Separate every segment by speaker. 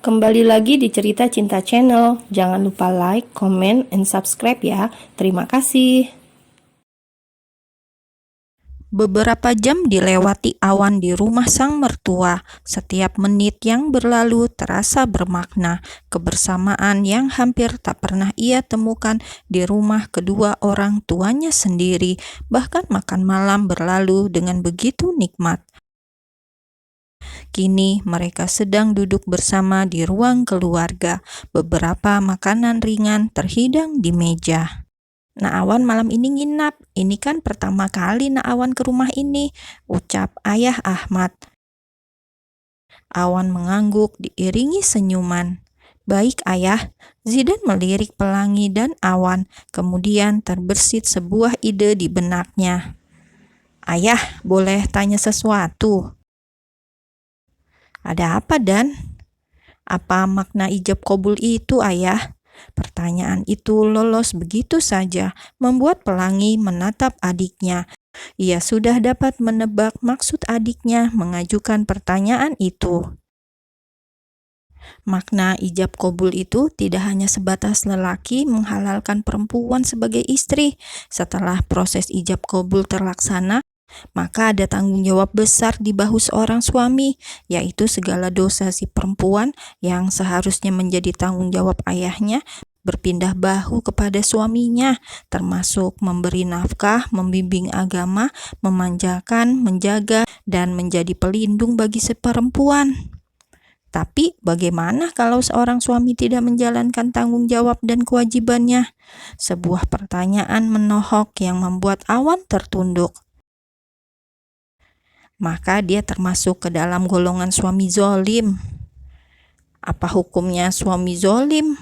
Speaker 1: Kembali lagi di Cerita Cinta Channel. Jangan lupa like, comment, and subscribe ya. Terima kasih.
Speaker 2: Beberapa jam dilewati awan di rumah sang mertua. Setiap menit yang berlalu terasa bermakna. Kebersamaan yang hampir tak pernah ia temukan di rumah kedua orang tuanya sendiri. Bahkan makan malam berlalu dengan begitu nikmat. Kini mereka sedang duduk bersama di ruang keluarga. Beberapa makanan ringan terhidang di meja. Naawan malam ini nginap. Ini kan pertama kali Naawan ke rumah ini, ucap Ayah Ahmad. Awan mengangguk diiringi senyuman. Baik Ayah, Zidan melirik Pelangi dan Awan, kemudian terbersit sebuah ide di benaknya. Ayah, boleh tanya sesuatu? Ada apa Dan? Apa makna ijab kabul itu Ayah? Pertanyaan itu lolos begitu saja, membuat Pelangi menatap adiknya. Ia sudah dapat menebak maksud adiknya mengajukan pertanyaan itu. Makna ijab kabul itu tidak hanya sebatas lelaki menghalalkan perempuan sebagai istri. Setelah proses ijab kabul terlaksana, maka ada tanggung jawab besar di bahu seorang suami, yaitu segala dosa si perempuan yang seharusnya menjadi tanggung jawab ayahnya berpindah bahu kepada suaminya, termasuk memberi nafkah, membimbing agama, memanjakan, menjaga, dan menjadi pelindung bagi si perempuan. Tapi bagaimana kalau seorang suami tidak menjalankan tanggung jawab dan kewajibannya? Sebuah pertanyaan menohok yang membuat Awan tertunduk. Maka dia termasuk ke dalam golongan suami zolim. Apa hukumnya suami zolim?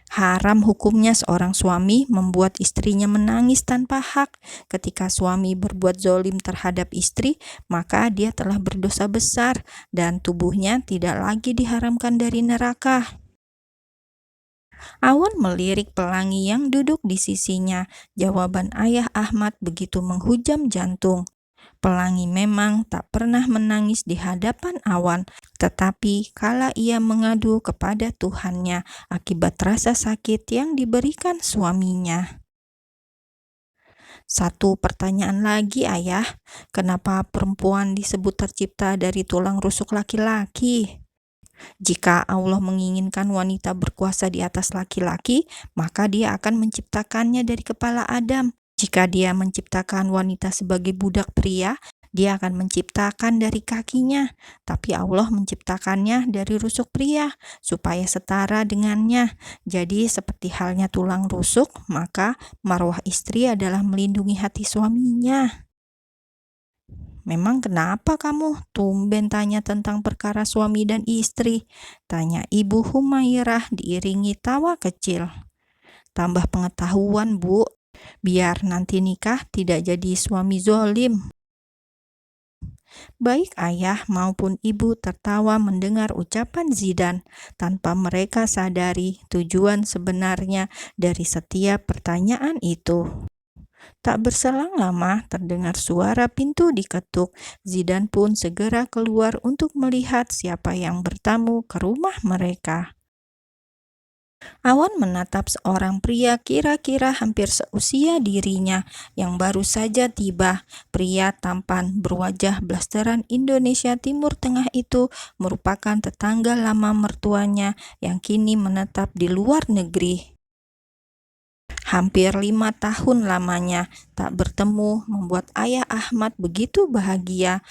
Speaker 2: Haram hukumnya seorang suami membuat istrinya menangis tanpa hak. Ketika suami berbuat zolim terhadap istri, maka dia telah berdosa besar dan tubuhnya tidak lagi diharamkan dari neraka. Awan melirik Pelangi yang duduk di sisinya. Jawaban Ayah Ahmad begitu menghujam jantung. Pelangi memang tak pernah menangis di hadapan Awan, tetapi kala ia mengadu kepada Tuhannya akibat rasa sakit yang diberikan suaminya. Satu pertanyaan lagi, Ayah. Kenapa perempuan disebut tercipta dari tulang rusuk laki-laki? Jika Allah menginginkan wanita berkuasa di atas laki-laki, maka dia akan menciptakannya dari kepala Adam. Jika dia menciptakan wanita sebagai budak pria, dia akan menciptakan dari kakinya. Tapi Allah menciptakannya dari rusuk pria, supaya setara dengannya. Jadi seperti halnya tulang rusuk, maka marwah istri adalah melindungi hati suaminya. Memang kenapa kamu tumben tanya tentang perkara suami dan istri? Tanya Ibu Humairah diiringi tawa kecil. Tambah pengetahuan, Bu. Biar nanti nikah tidak jadi suami zolim. Baik ayah maupun ibu tertawa mendengar ucapan Zidan, tanpa mereka sadari tujuan sebenarnya dari setiap pertanyaan itu. Tak berselang lama terdengar suara pintu diketuk. Zidan pun segera keluar untuk melihat siapa yang bertamu ke rumah mereka. Awan menatap seorang pria kira-kira hampir seusia dirinya yang baru saja tiba. Pria tampan berwajah blasteran Indonesia Timur Tengah itu merupakan tetangga lama mertuanya yang kini menetap di luar negeri. Hampir 5 tahun lamanya tak bertemu membuat Ayah Ahmad begitu bahagia.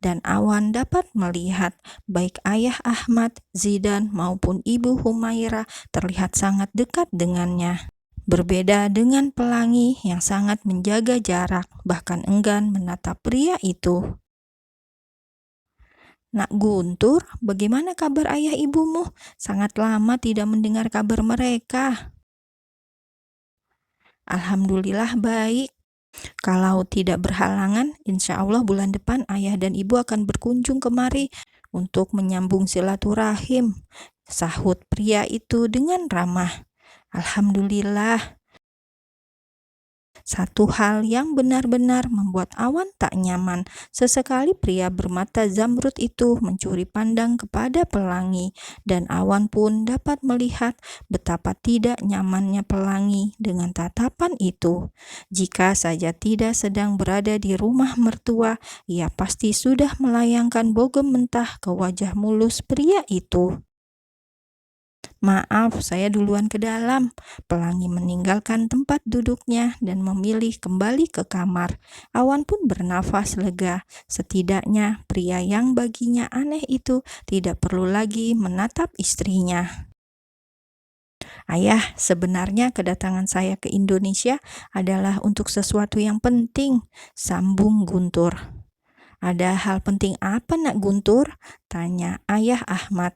Speaker 2: Dan Awan dapat melihat baik Ayah Ahmad, Zidan maupun Ibu Humairah terlihat sangat dekat dengannya. Berbeda dengan Pelangi yang sangat menjaga jarak, bahkan enggan menatap pria itu. Nak Guntur, bagaimana kabar ayah ibumu? Sangat lama tidak mendengar kabar mereka. Alhamdulillah baik. Kalau tidak berhalangan, insya Allah bulan depan ayah dan ibu akan berkunjung kemari untuk menyambung silaturahim, sahut pria itu dengan ramah. Alhamdulillah. Satu hal yang benar-benar membuat Awan tak nyaman. Sesekali pria bermata zamrud itu mencuri pandang kepada Pelangi, dan Awan pun dapat melihat betapa tidak nyamannya Pelangi dengan tatapan itu. Jika saja tidak sedang berada di rumah mertua, ia pasti sudah melayangkan bogem mentah ke wajah mulus pria itu. "Maaf, saya duluan ke dalam." Pelangi meninggalkan tempat duduknya dan memilih kembali ke kamar. Awan pun bernafas lega. Setidaknya pria yang baginya aneh itu tidak perlu lagi menatap istrinya. "Ayah, sebenarnya kedatangan saya ke Indonesia adalah untuk sesuatu yang penting," sambung Guntur. "Ada hal penting apa, Nak Guntur?" tanya Ayah Ahmad.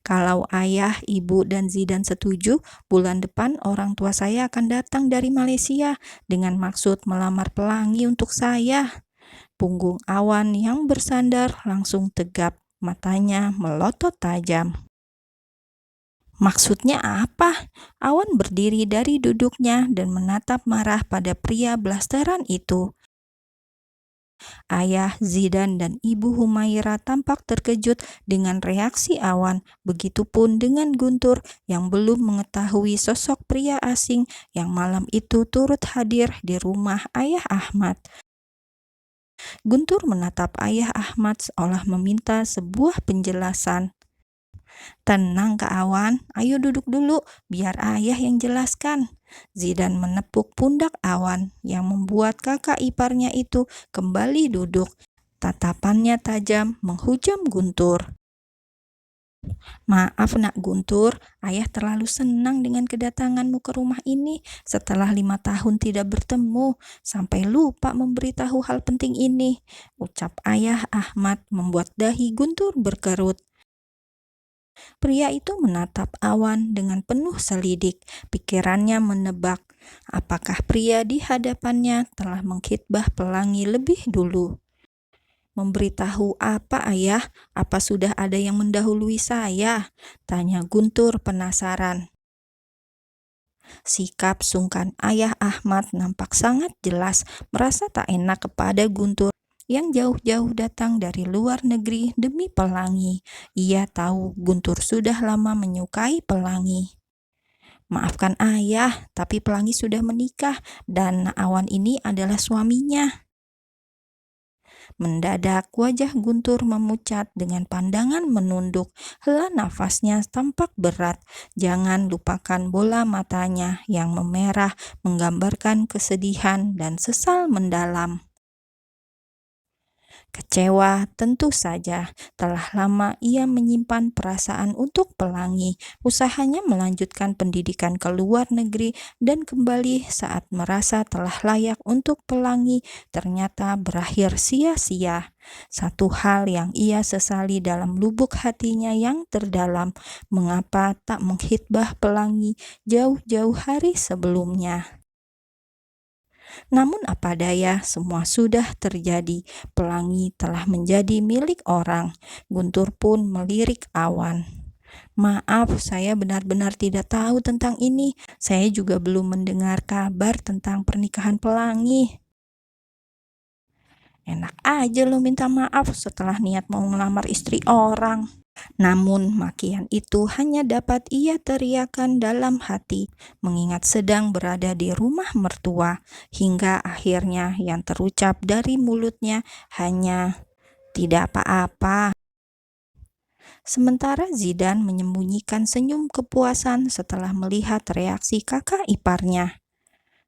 Speaker 2: "Kalau ayah, ibu, dan Zidan setuju, bulan depan orang tua saya akan datang dari Malaysia dengan maksud melamar Pelangi untuk saya." Punggung Awan yang bersandar langsung tegap, matanya melotot tajam. "Maksudnya apa?" Awan berdiri dari duduknya dan menatap marah pada pria blasteran itu. Ayah Zidan dan Ibu Humaira tampak terkejut dengan reaksi Awan. Begitupun dengan Guntur yang belum mengetahui sosok pria asing yang malam itu turut hadir di rumah Ayah Ahmad. Guntur menatap Ayah Ahmad seolah meminta sebuah penjelasan. "Tenang Kak Awan, ayo duduk dulu, biar ayah yang jelaskan." Zidan menepuk pundak Awan yang membuat kakak iparnya itu kembali duduk. Tatapannya tajam menghujam Guntur. "Maaf Nak Guntur, ayah terlalu senang dengan kedatanganmu ke rumah ini setelah 5 tahun tidak bertemu, sampai lupa memberitahu hal penting ini," ucap Ayah Ahmad membuat dahi Guntur berkerut. Pria itu menatap Awan dengan penuh selidik. Pikirannya menebak, apakah pria di hadapannya telah mengkhitbah Pelangi lebih dulu. "Memberitahu apa, Ayah? Apa sudah ada yang mendahului saya?" tanya Guntur penasaran. Sikap sungkan Ayah Ahmad nampak sangat jelas, merasa tak enak kepada Guntur yang jauh-jauh datang dari luar negeri demi Pelangi. Ia tahu Guntur sudah lama menyukai Pelangi. "Maafkan ayah, tapi Pelangi sudah menikah dan Awan ini adalah suaminya." Mendadak wajah Guntur memucat dengan pandangan menunduk. Hela nafasnya tampak berat. Jangan lupakan bola matanya yang memerah menggambarkan kesedihan dan sesal mendalam. Kecewa, tentu saja. Telah lama ia menyimpan perasaan untuk Pelangi. Usahanya melanjutkan pendidikan ke luar negeri dan kembali saat merasa telah layak untuk Pelangi ternyata berakhir sia-sia. Satu hal yang ia sesali dalam lubuk hatinya yang terdalam, mengapa tak menghitbah Pelangi jauh-jauh hari sebelumnya. Namun apa daya, semua sudah terjadi. Pelangi telah menjadi milik orang. Guntur pun melirik Awan. "Maaf, saya benar-benar tidak tahu tentang ini. Saya juga belum mendengar kabar tentang pernikahan Pelangi." "Enak aja lo minta maaf setelah niat mau ngelamar istri orang." Namun makian itu hanya dapat ia teriakan dalam hati, mengingat sedang berada di rumah mertua, hingga akhirnya yang terucap dari mulutnya hanya, "Tidak apa-apa." Sementara Zidan menyembunyikan senyum kepuasan setelah melihat reaksi kakak iparnya.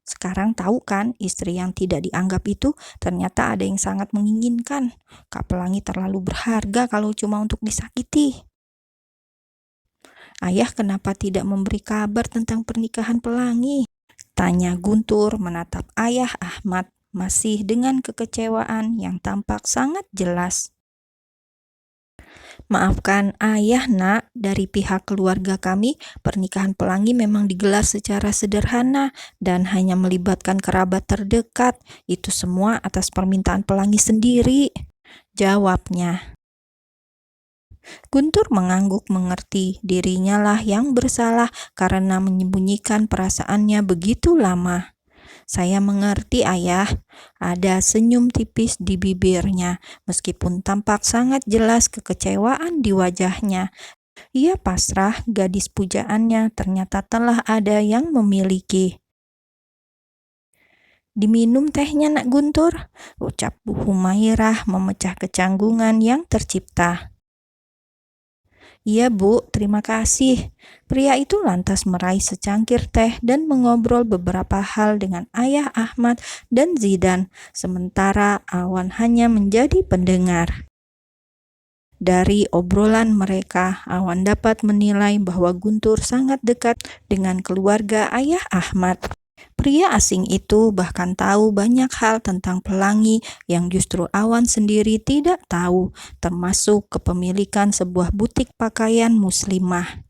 Speaker 2: Sekarang tahu kan, istri yang tidak dianggap itu ternyata ada yang sangat menginginkan. Kak Pelangi terlalu berharga kalau cuma untuk disakiti. "Ayah kenapa tidak memberi kabar tentang pernikahan Pelangi?" tanya Guntur menatap Ayah Ahmad masih dengan kekecewaan yang tampak sangat jelas. "Maafkan ayah Nak, dari pihak keluarga kami, pernikahan Pelangi memang digelar secara sederhana dan hanya melibatkan kerabat terdekat. Itu semua atas permintaan Pelangi sendiri," jawabnya. Guntur mengangguk mengerti dirinya lah yang bersalah karena menyembunyikan perasaannya begitu lama. Saya mengerti, Ayah. Ada senyum tipis di bibirnya, meskipun tampak sangat jelas kekecewaan di wajahnya. Ia pasrah, gadis pujaannya ternyata telah ada yang memiliki. "Diminum tehnya, Nak Guntur," ucap Bu Humairah memecah kecanggungan yang tercipta. "Iya, Bu, terima kasih." Pria itu lantas meraih secangkir teh dan mengobrol beberapa hal dengan Ayah Ahmad dan Zidan, sementara Awan hanya menjadi pendengar. Dari obrolan mereka, Awan dapat menilai bahwa Guntur sangat dekat dengan keluarga Ayah Ahmad. Pria asing itu bahkan tahu banyak hal tentang pelangi yang justru Awan sendiri tidak tahu, termasuk kepemilikan sebuah butik pakaian muslimah.